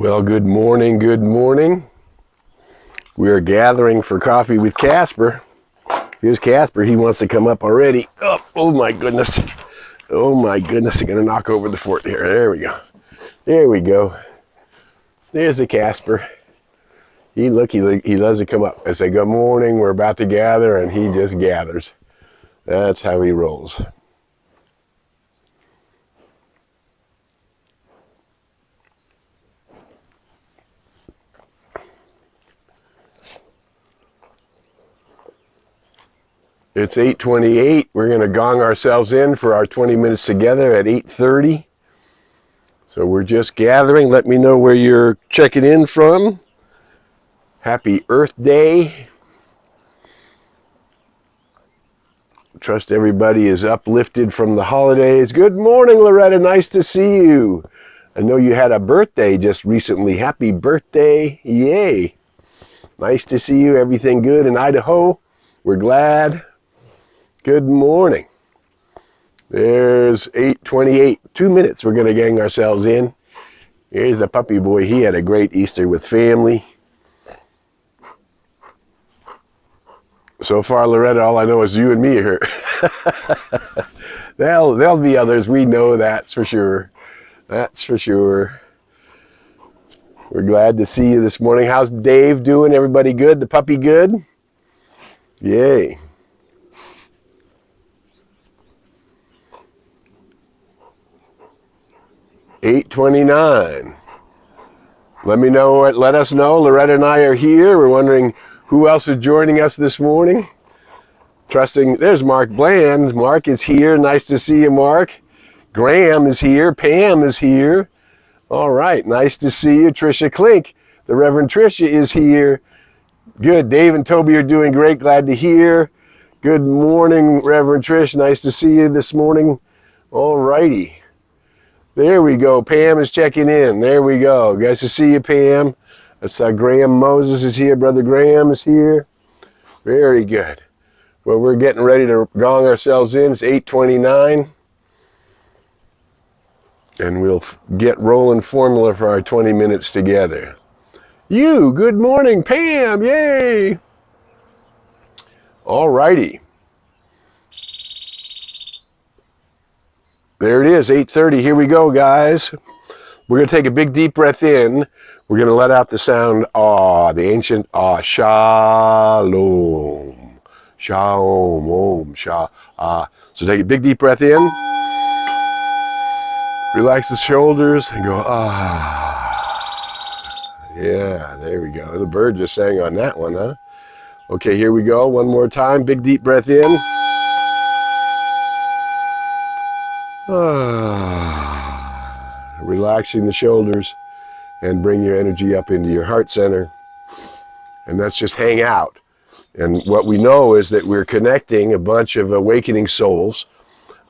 Well, good morning, good morning. We are gathering for coffee with Casper. Here's Casper. He wants to come up already. Oh my goodness. Oh my goodness. I'm going to knock over the fort here. There we go. There we go. There's the Casper. He loves to come up. I say, good morning, we're about to gather, and he just gathers. That's how he rolls. It's 8:28. We're going to gong ourselves in for our 20 minutes together at 8:30. So we're just gathering. Let me know where you're checking in from. Happy Earth Day. Trust everybody is uplifted from the holidays. Good morning, Loretta. Nice to see you. I know you had a birthday just recently. Happy birthday. Yay. Nice to see you. Everything good in Idaho? We're glad. Good morning. There's 8:28. 2 minutes. We're going to gang ourselves in. Here's the puppy boy. He had a great Easter with family. So far, Loretta, all I know is you and me here. There'll be others. We know that's for sure. That's for sure. We're glad to see you this morning. How's Dave doing? Everybody good? The puppy good? Yay. $8.29. Let us know. Loretta and I are here. We're wondering who else is joining us this morning. Trusting, there's Mark Bland. Mark is here. Nice to see you, Mark. Graham is here. Pam is here. All right. Nice to see you. Tricia Klink, the Reverend Tricia is here. Good. Dave and Toby are doing great. Glad to hear. Good morning, Reverend Trish. Nice to see you this morning. All righty. There we go. Pam is checking in. There we go. Nice to see you, Pam. That's Graham Moses is here. Brother Graham is here. Very good. Well, we're getting ready to gong ourselves in. It's 8:29. And we'll get rolling formula for our 20 minutes together. Good morning, Pam. Yay. All righty. There it is, 8:30. Here we go, guys. We're going to take a big, deep breath in. We're going to let out the sound, the ancient shalom. Shalom, om, So take a big, deep breath in. Relax the shoulders and go, Yeah, there we go. The bird just sang on that one, huh? Okay, here we go. One more time. Big, deep breath in. Relaxing the shoulders and bring your energy up into your heart center. And that's just hang out. And what we know is that we're connecting a bunch of awakening souls.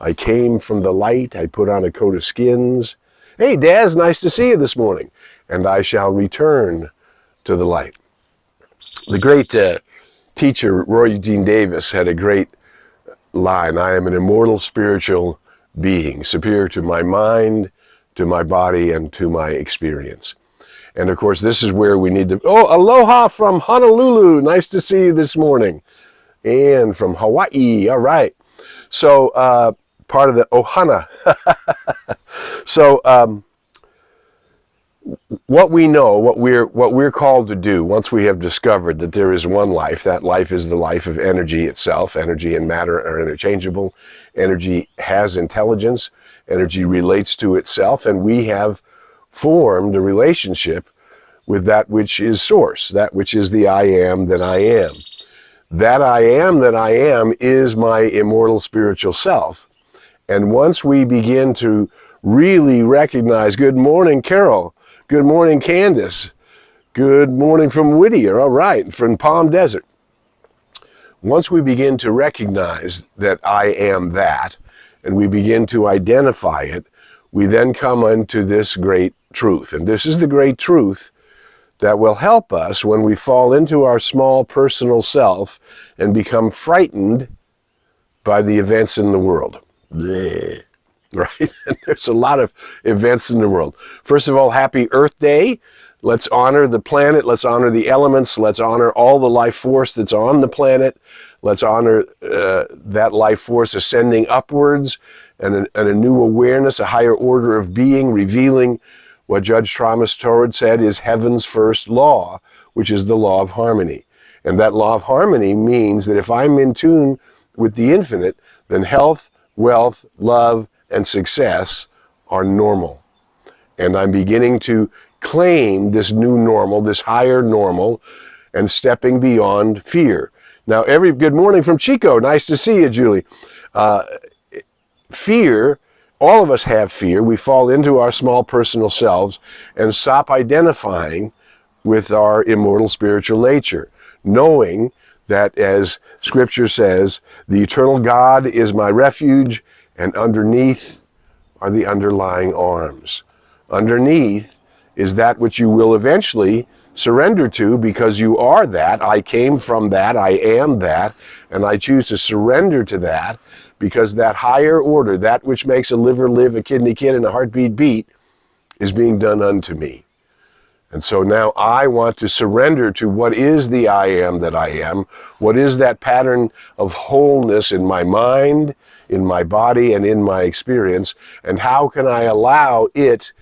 I came from the light. I put on a coat of skins. Hey, Daz, nice to see you this morning. And I shall return to the light. The great teacher, Roy Eugene Davis, had a great line. I am an immortal spiritual being, superior to my mind, to my body, and to my experience. And of course, this is where we need to, aloha from Honolulu. Nice to see you this morning. And from Hawaii. All right. So, part of the ohana. So, what we know, what we're called to do once we have discovered that there is one life, that life is the life of energy itself. Energy and matter are interchangeable. Energy has intelligence. Energy relates to itself, and we have formed a relationship with that which is source, that which is the I am that I am. That I am is my immortal spiritual self. And once we begin to really recognize, good morning, Carol. Good morning, Candace. Good morning from Whittier. All right, from Palm Desert. Once we begin to recognize that I am that, and we begin to identify it, we then come into this great truth. And this is the great truth that will help us when we fall into our small personal self and become frightened by the events in the world. Bleh. Right? And there's a lot of events in the world. First of all, happy Earth Day. Let's honor the planet. Let's honor the elements. Let's honor all the life force that's on the planet. Let's honor that life force ascending upwards and a new awareness, a higher order of being, revealing what Judge Thomas Torrid said is heaven's first law, which is the law of harmony. And that law of harmony means that if I'm in tune with the infinite, then health, wealth, love, and success are normal. And I'm beginning to claim this new normal, this higher normal, and stepping beyond fear. Now, good morning from Chico. Nice to see you, Julie. Fear, all of us have fear. We fall into our small personal selves and stop identifying with our immortal spiritual nature, knowing that, as Scripture says, the eternal God is my refuge, and underneath are the underlying arms. Underneath is that which you will eventually surrender to, because you are that. I came from that. I am that. And I choose to surrender to that, because that higher order, that which makes a liver live, a kidney kid, and a heartbeat beat, is being done unto me. And so now I want to surrender to what is the I am that I am, what is that pattern of wholeness in my mind, in my body, and in my experience, and how can I allow it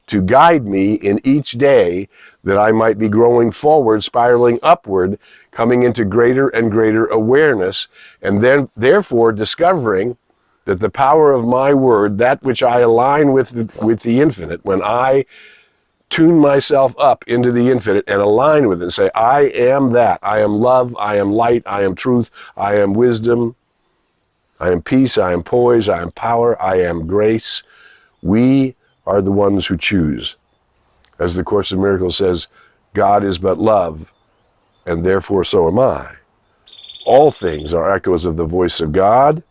to guide me in each day, that I might be growing forward, spiraling upward, coming into greater and greater awareness, and then therefore discovering that the power of my word, that which I align with the infinite, when I tune myself up into the infinite and align with it and say, I am that. I am love, I am light, I am truth, I am wisdom, I am peace, I am poise, I am power, I am grace. We are the ones who choose. As the Course in Miracles says, God is but love, and therefore so am I. All things are echoes of the voice of God.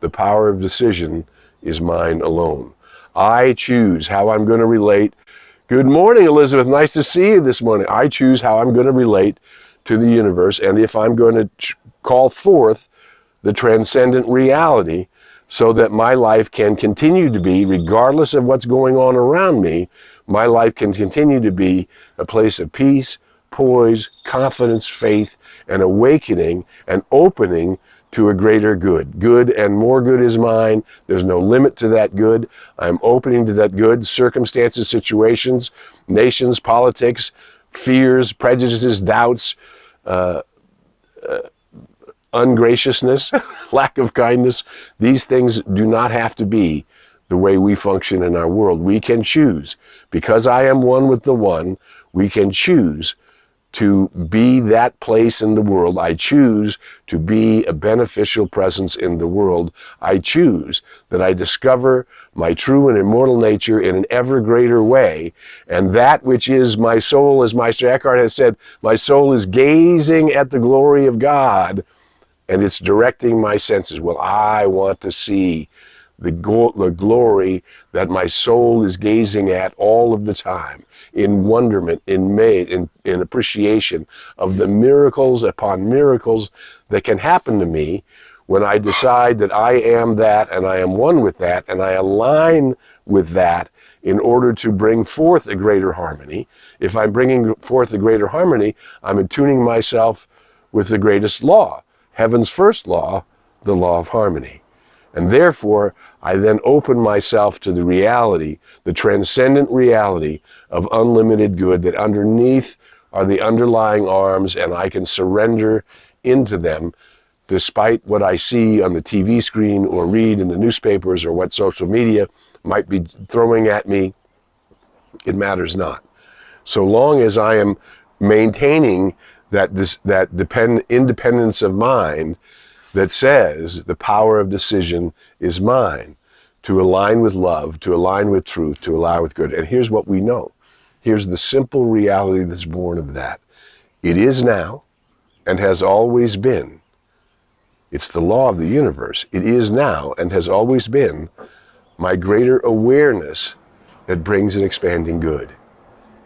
The power of decision is mine alone. I choose how I'm going to relate. Good morning, Elizabeth. Nice to see you this morning. I choose how I'm going to relate to the universe, and if I'm going to call forth the transcendent reality so that my life can continue to be, regardless of what's going on around me, my life can continue to be a place of peace, poise, confidence, faith, and awakening and opening to a greater good. Good and more good is mine. There's no limit to that good. I'm opening to that good. Circumstances, situations, nations, politics, fears, prejudices, doubts, ungraciousness, lack of kindness, these things do not have to be the way we function in our world. We can choose. Because I am one with the one, we can choose to be that place in the world. I choose to be a beneficial presence in the world. I choose that I discover my true and immortal nature in an ever greater way. And that which is my soul, as Meister Eckhart has said, my soul is gazing at the glory of God, and it's directing my senses. Well, I want to see the glory that my soul is gazing at all of the time, in wonderment, in appreciation of the miracles upon miracles that can happen to me when I decide that I am that and I am one with that, and I align with that in order to bring forth a greater harmony. If I'm bringing forth a greater harmony, I'm attuning myself with the greatest law, heaven's first law, the law of harmony. And therefore, I then open myself to the reality, the transcendent reality of unlimited good, that underneath are the underlying arms, and I can surrender into them despite what I see on the TV screen or read in the newspapers or what social media might be throwing at me. It matters not. So long as I am maintaining that independence of mind that says the power of decision is mine, to align with love, to align with truth, to align with good. And here's what we know. Here's the simple reality that's born of that. It is now and has always been. It's the law of the universe. It is now and has always been my greater awareness that brings an expanding good.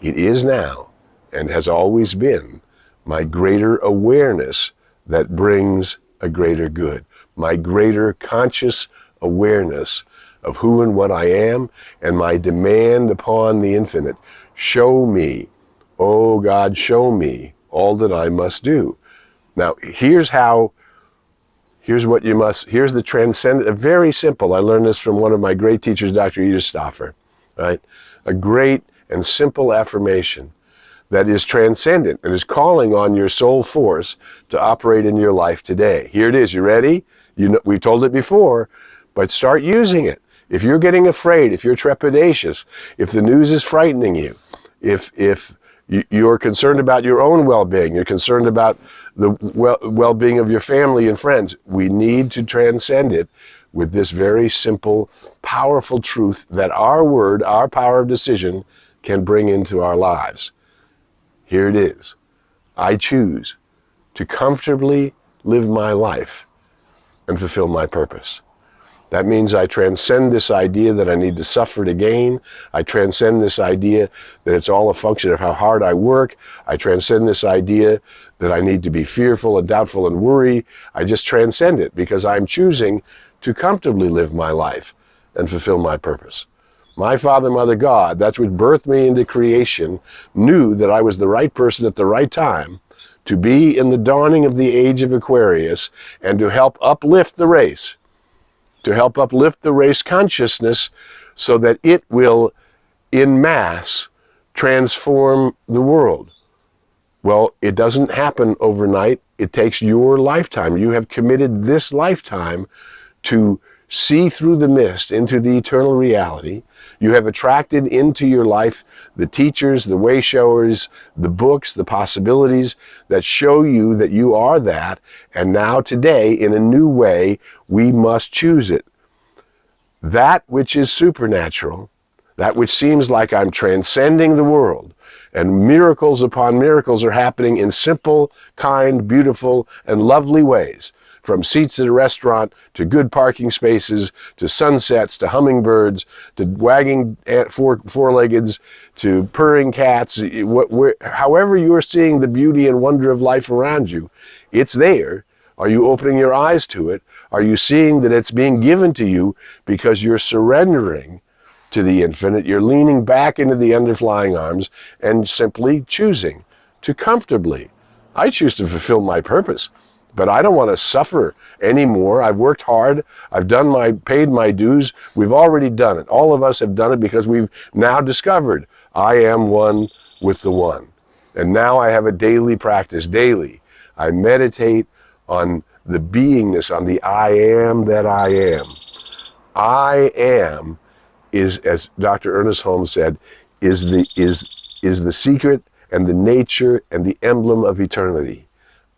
It is now and has always been my greater awareness that brings a greater good. My greater conscious awareness of who and what I am, and my demand upon the infinite. Show me Oh God, show me all that I must do. Now, here's the transcendent, very simple. I learned this from one of my great teachers, Dr. Edith Stauffer, right? A great and simple affirmation that is transcendent and is calling on your soul force to operate in your life today. Here it is. You ready? We've told it before, but start using it. If you're getting afraid, if you're trepidatious, if the news is frightening you, if you're concerned about your own well-being, you're concerned about the well-being of your family and friends, we need to transcend it with this very simple, powerful truth that our word, our power of decision, can bring into our lives. Here it is. I choose to comfortably live my life and fulfill my purpose. That means I transcend this idea that I need to suffer to gain. I transcend this idea that it's all a function of how hard I work. I transcend this idea that I need to be fearful and doubtful and worry. I just transcend it because I'm choosing to comfortably live my life and fulfill my purpose. My Father, Mother, God, that's what birthed me into creation, knew that I was the right person at the right time to be in the dawning of the age of Aquarius and to help uplift the race. To help uplift the race consciousness so that it will, in mass, transform the world. Well, it doesn't happen overnight. It takes your lifetime. You have committed this lifetime to see through the mist into the eternal reality. You have attracted into your life the teachers, the way showers, the books, the possibilities that show you that you are that. And now today, in a new way, we must choose it. That which is supernatural, that which seems like I'm transcending the world, and miracles upon miracles are happening in simple, kind, beautiful, and lovely ways. From seats at a restaurant, to good parking spaces, to sunsets, to hummingbirds, to wagging four-leggeds, to purring cats. However you are seeing the beauty and wonder of life around you, it's there. Are you opening your eyes to it? Are you seeing that it's being given to you because you're surrendering to the infinite? You're leaning back into the underflying arms and simply choosing to comfortably. I choose to fulfill my purpose. But I don't want to suffer anymore. I've worked hard. I've paid my dues. We've already done it. All of us have done it because we've now discovered I am one with the one. And now I have a daily practice. Daily, I meditate on the beingness, on the I am that I am. I am is, as Dr. Ernest Holmes said, is the secret and the nature and the emblem of eternity.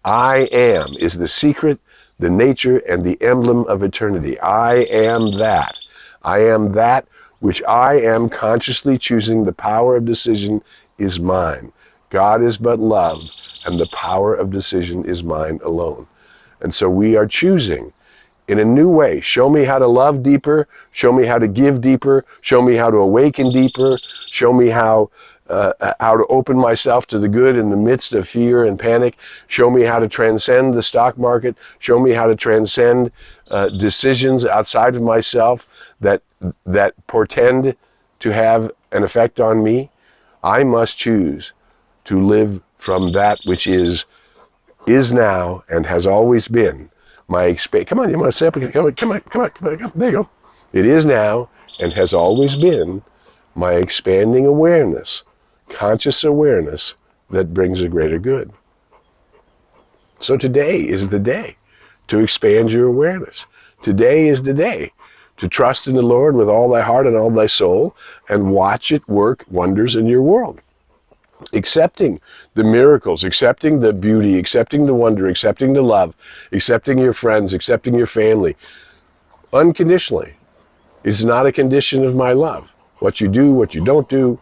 I am is the secret, the nature, and the emblem of eternity. I am that. I am that which I am consciously choosing. The power of decision is mine. God is but love, and the power of decision is mine alone. And so we are choosing in a new way. Show me how to love deeper. Show me how to give deeper. Show me how to awaken deeper. Show me how to open myself to the good in the midst of fear and panic. Show me how to transcend the stock market. Show me how to transcend decisions outside of myself that portend to have an effect on me. I must choose to live from that which is now and has always been my Come on, you want to say it? Come on. There you go. It is now and has always been my expanding awareness, conscious awareness that brings a greater good. So today is the day to expand your awareness. Today is the day to trust in the Lord with all thy heart and all thy soul and watch it work wonders in your world. Accepting the miracles, accepting the beauty, accepting the wonder, accepting the love, accepting your friends, accepting your family, unconditionally. It's not a condition of my love. What you do, what you don't do,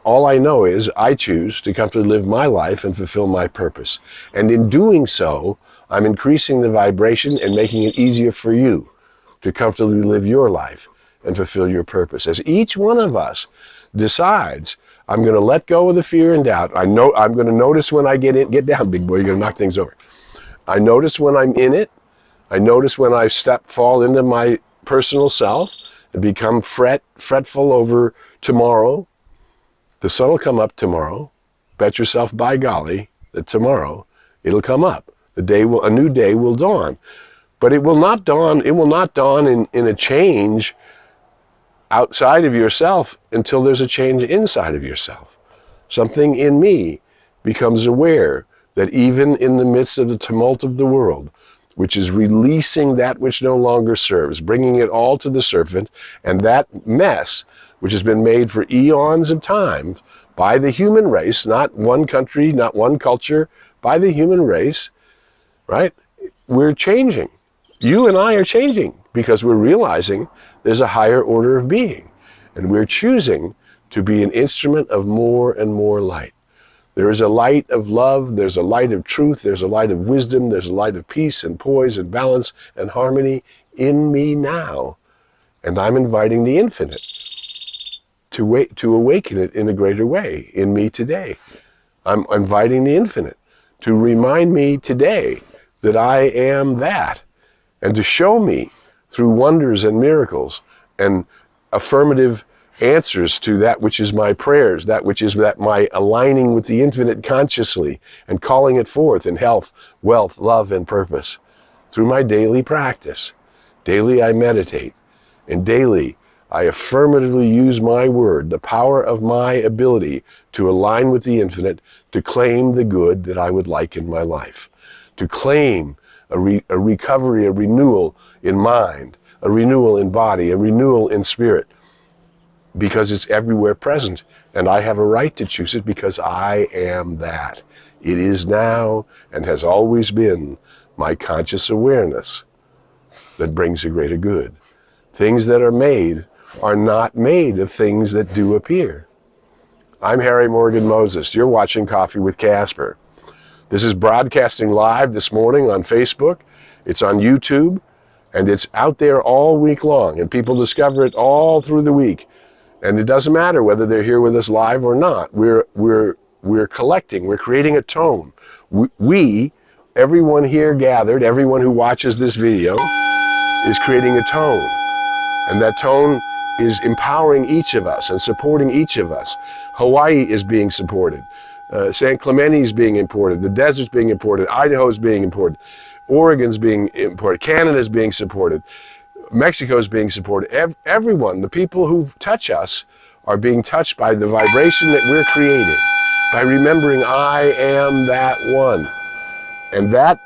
all I know is I choose to comfortably live my life and fulfill my purpose. And in doing so, I'm increasing the vibration and making it easier for you to comfortably live your life and fulfill your purpose. As each one of us decides, I'm going to let go of the fear and doubt. I'm going to notice when I get down, big boy, you're going to knock things over. I notice when I'm in it. I notice when I fall into my personal self and become fretful over tomorrow. The sun will come up tomorrow. bet yourself by golly that tomorrow it'll come up. A new day will dawn. But it will not dawn in a change outside of yourself until there's a change inside of yourself. Something in me becomes aware that even in the midst of the tumult of the world, which is releasing that which no longer serves, bringing it all to the surface, and that mess, which has been made for eons of time by the human race, not one country, not one culture, by the human race, right? We're changing. You and I are changing because we're realizing there's a higher order of being, and we're choosing to be an instrument of more and more light. There is a light of love, there's a light of truth, there's a light of wisdom, there's a light of peace and poise and balance and harmony in me now. And I'm inviting the infinite to awaken it in a greater way in me today. I'm inviting the infinite to remind me today that I am that, and to show me through wonders and miracles and affirmative answers to that which is my prayers, that which is that my aligning with the infinite consciously and calling it forth in health, wealth, love, and purpose. Through my daily practice. Daily I meditate, and daily I affirmatively use my word, the power of my ability to align with the infinite, to claim the good that I would like in my life, to claim a recovery, a renewal in mind, a renewal in body, a renewal in spirit, because it's everywhere present, and I have a right to choose it because I am that. It is now and has always been my conscious awareness that brings a greater good. Things that are made are not made of things that do appear. I'm Harry Morgan Moses. You're watching Coffee with Casper. This is broadcasting live this morning on Facebook. It's on YouTube, and it's out there all week long, and people discover it all through the week. And it doesn't matter whether they're here with us live or not. We're collecting. We're creating a tone. We, everyone here gathered, everyone who watches this video, is creating a tone, and that tone is empowering each of us and supporting each of us. Hawaii is being supported. San Clemente is being imported. The desert's being imported. Idaho's being imported. Oregon's being imported. Canada's being supported. Mexico's being supported. Everyone, the people who touch us, are being touched by the vibration that we're creating, by remembering I am that one. And that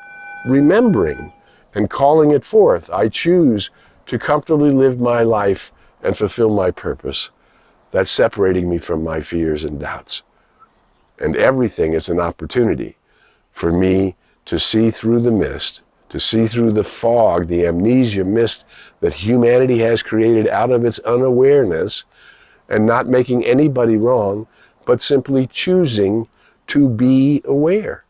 remembering and calling it forth, I choose to comfortably live my life and fulfill my purpose. That's separating me from my fears and doubts. And everything is an opportunity for me to see through the mist, to see through the fog, the amnesia mist that humanity has created out of its unawareness, and not making anybody wrong, but simply choosing to be aware.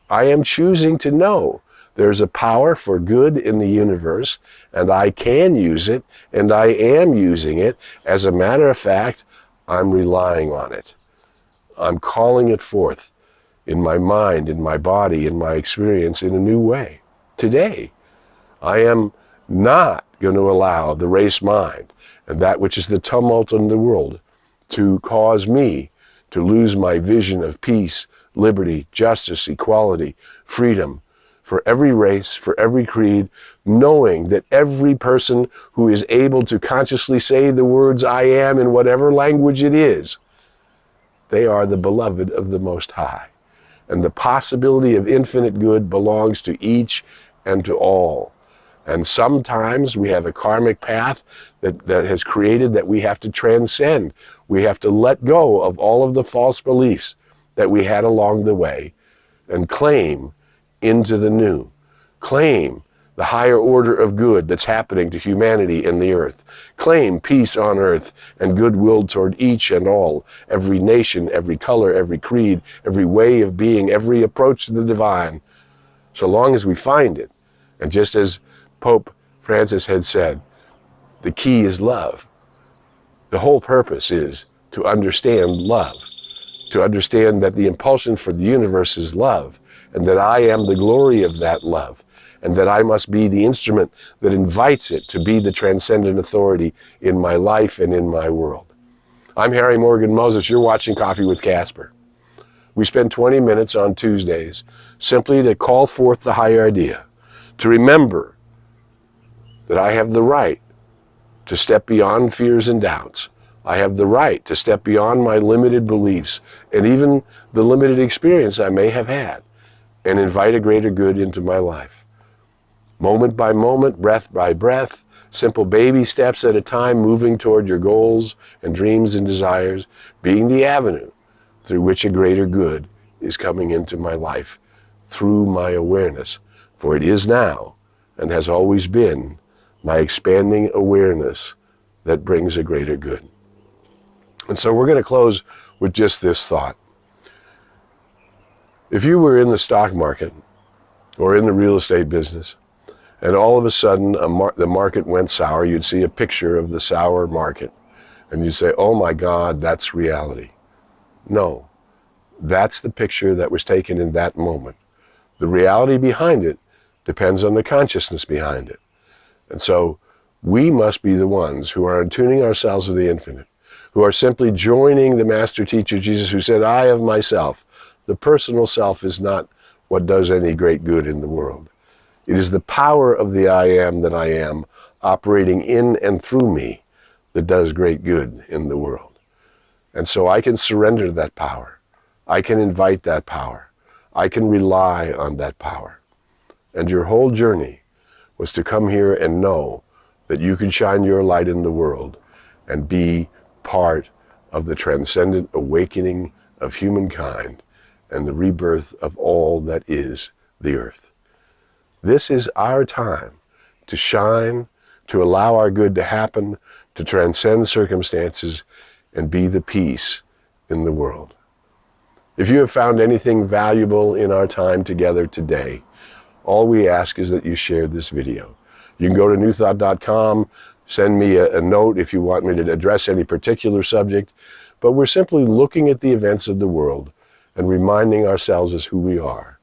I am choosing to know there's a power for good in the universe, and I can use it, and I am using it. As a matter of fact, I'm relying on it. I'm calling it forth in my mind, in my body, in my experience in a new way. Today, I am not going to allow the race mind and that which is the tumult in the world to cause me to lose my vision of peace, liberty, justice, equality, freedom for every race, for every creed, knowing that every person who is able to consciously say the words I am in whatever language it is, they are the beloved of the Most High. And the possibility of infinite good belongs to each and to all. And sometimes we have a karmic path that has created that we have to transcend. We have to let go of all of the false beliefs that we had along the way and claim into the new. Claim the higher order of good that's happening to humanity and the earth. Claim peace on earth and goodwill toward each and all, every nation, every color, every creed, every way of being, every approach to the divine, so long as we find it. And just as Pope Francis had said, the key is love. The whole purpose is to understand love, to understand that the impulsion for the universe is love, and that I am the glory of that love, and that I must be the instrument that invites it to be the transcendent authority in my life and in my world. I'm Harry Morgan Moses. You're watching Coffee with Casper. we spend 20 minutes on Tuesdays simply to call forth the higher idea, to remember that I have the right to step beyond fears and doubts. I have the right to step beyond my limited beliefs and even the limited experience I may have had and invite a greater good into my life. Moment by moment, breath by breath, simple baby steps at a time, moving toward your goals and dreams and desires, being the avenue through which a greater good is coming into my life through my awareness. For it is now, and has always been, my expanding awareness that brings a greater good. And so we're going to close with just this thought. If you were in the stock market or in the real estate business, and all of a sudden the market went sour, you'd see a picture of the sour market, and you'd say, oh my God, that's reality. No, that's the picture that was taken in that moment. The reality behind it depends on the consciousness behind it. And so we must be the ones who are attuning ourselves with the infinite, who are simply joining the Master Teacher Jesus, who said, I of myself. The personal self is not what does any great good in the world. It is the power of the I am that I am operating in and through me that does great good in the world. And so I can surrender that power. I can invite that power. I can rely on that power. And your whole journey was to come here and know that you can shine your light in the world and be part of the transcendent awakening of humankind and the rebirth of all that is the earth. This is our time to shine, to allow our good to happen, to transcend circumstances, and be the peace in the world. If you have found anything valuable in our time together today, all we ask is that you share this video. You can go to newthought.com, send me a note if you want me to address any particular subject, but we're simply looking at the events of the world and reminding ourselves as who we are.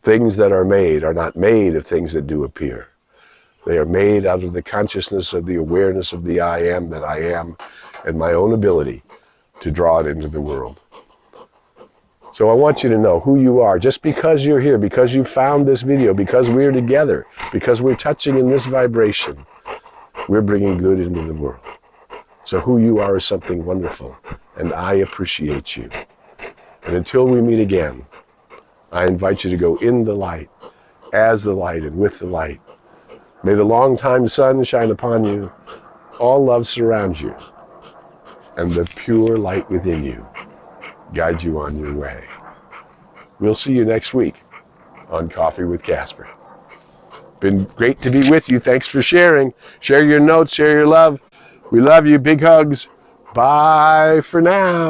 Things that are not made of things that do appear. They are made out of the consciousness of the awareness of the I am that I am and my own ability to draw it into the world. So I want you to know who you are. Just because you're here, because you found this video, because we're together, because we're touching in this vibration, we're bringing good into the world. So who you are is something wonderful, and I appreciate you. And until we meet again, I invite you to go in the light, as the light, and with the light. May the long-time sun shine upon you, all love surround you, and the pure light within you guide you on your way. We'll see you next week on Coffee with Casper. Been great to be with you. Thanks for sharing. Share your notes, share your love. We love you. Big hugs. Bye for now.